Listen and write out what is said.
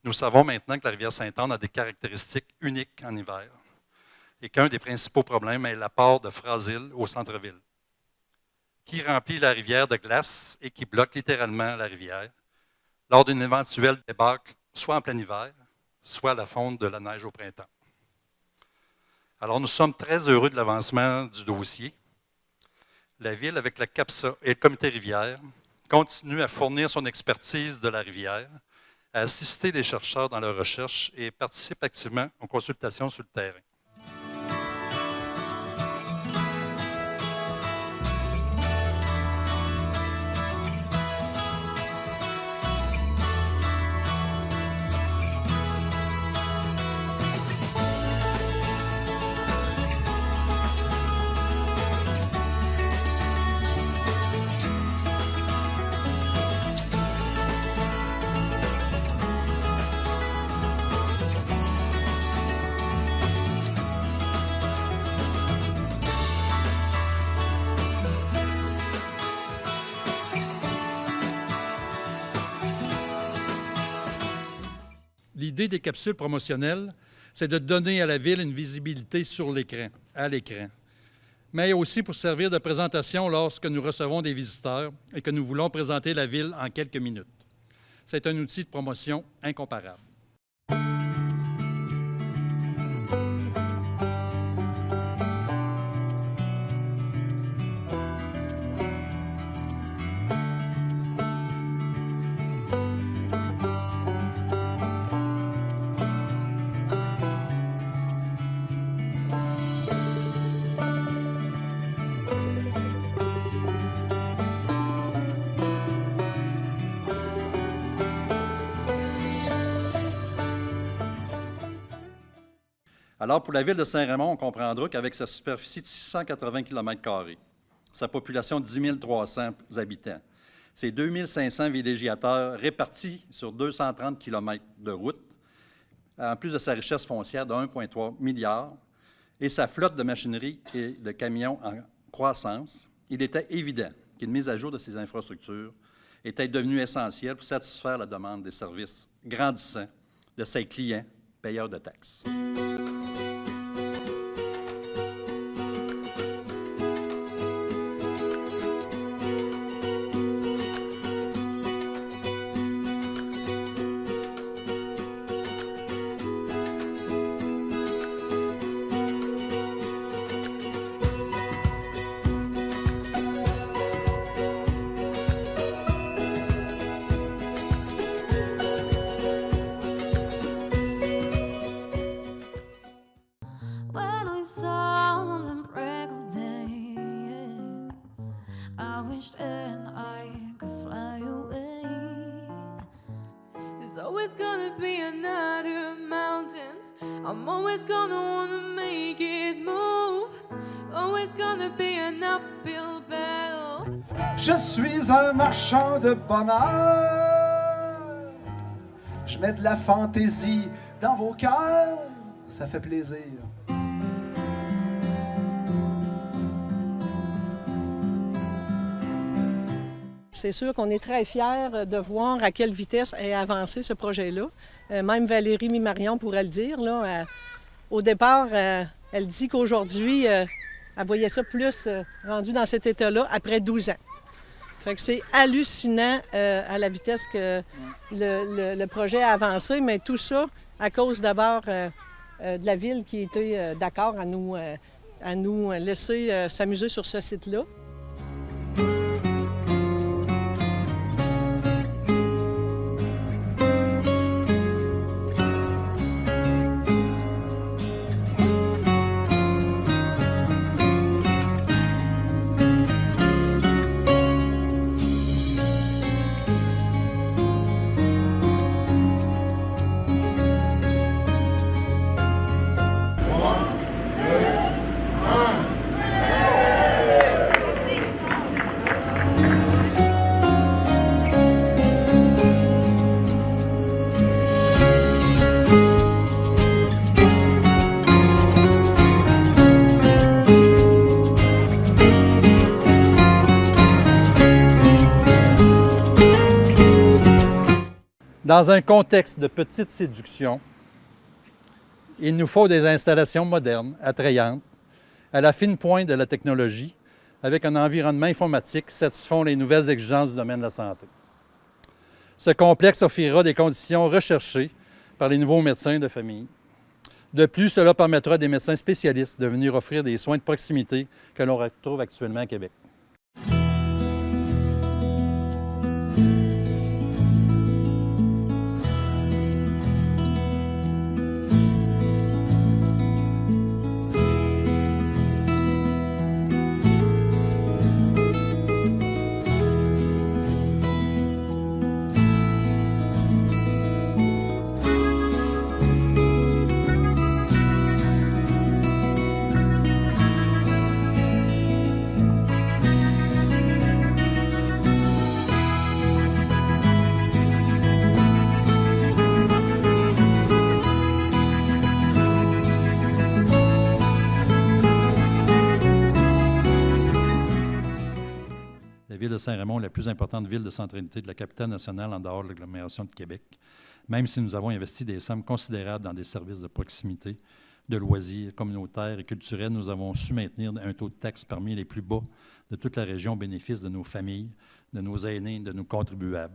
Nous savons maintenant que la rivière Sainte-Anne a des caractéristiques uniques en hiver et qu'un des principaux problèmes est l'apport de Frasil au centre-ville, qui remplit la rivière de glace et qui bloque littéralement la rivière lors d'une éventuelle débâcle, soit en plein hiver, soit à la fonte de la neige au printemps. Alors, nous sommes très heureux de l'avancement du dossier. La Ville, avec la CAPSA et le Comité rivière, continue à fournir son expertise de la rivière, à assister les chercheurs dans leurs recherches et participe activement aux consultations sur le terrain. L'idée des capsules promotionnelles, c'est de donner à la Ville une visibilité sur l'écran, à l'écran, mais aussi pour servir de présentation lorsque nous recevons des visiteurs et que nous voulons présenter la Ville en quelques minutes. C'est un outil de promotion incomparable. Alors, pour la ville de Saint-Raymond, on comprendra qu'avec sa superficie de 680 km², sa population de 10 300 habitants, ses 2 500 villégiateurs répartis sur 230 km de route, en plus de sa richesse foncière de 1,3 milliard et sa flotte de machinerie et de camions en croissance, il était évident qu'une mise à jour de ces infrastructures était devenue essentielle pour satisfaire la demande des services grandissants de ses clients payeurs de taxes. Always gonna be another mountain. I'm always gonna wanna make it move. Always gonna be an uphill battle. Je suis un marchand de bonheur. Je mets de la fantaisie dans vos cœurs. Ça fait plaisir. C'est sûr qu'on est très fiers de voir à quelle vitesse est avancé ce projet-là. Même Valérie Mimarion pourrait le dire. Là, au départ, elle dit qu'aujourd'hui, elle voyait ça plus rendu dans cet état-là après 12 ans. Fait que c'est hallucinant à la vitesse que le projet a avancé, mais tout ça à cause d'abord de la Ville qui était d'accord à nous laisser s'amuser sur ce site-là. Dans un contexte de petite séduction, il nous faut des installations modernes, attrayantes, à la fine pointe de la technologie, avec un environnement informatique satisfaisant les nouvelles exigences du domaine de la santé. Ce complexe offrira des conditions recherchées par les nouveaux médecins de famille. De plus, cela permettra à des médecins spécialistes de venir offrir des soins de proximité que l'on retrouve actuellement à Québec. La ville de Saint-Raymond est la plus importante ville de centralité de la capitale nationale en dehors de l'agglomération de Québec. Même si nous avons investi des sommes considérables dans des services de proximité, de loisirs, communautaires et culturels, nous avons su maintenir un taux de taxe parmi les plus bas de toute la région au bénéfice de nos familles, de nos aînés et de nos contribuables.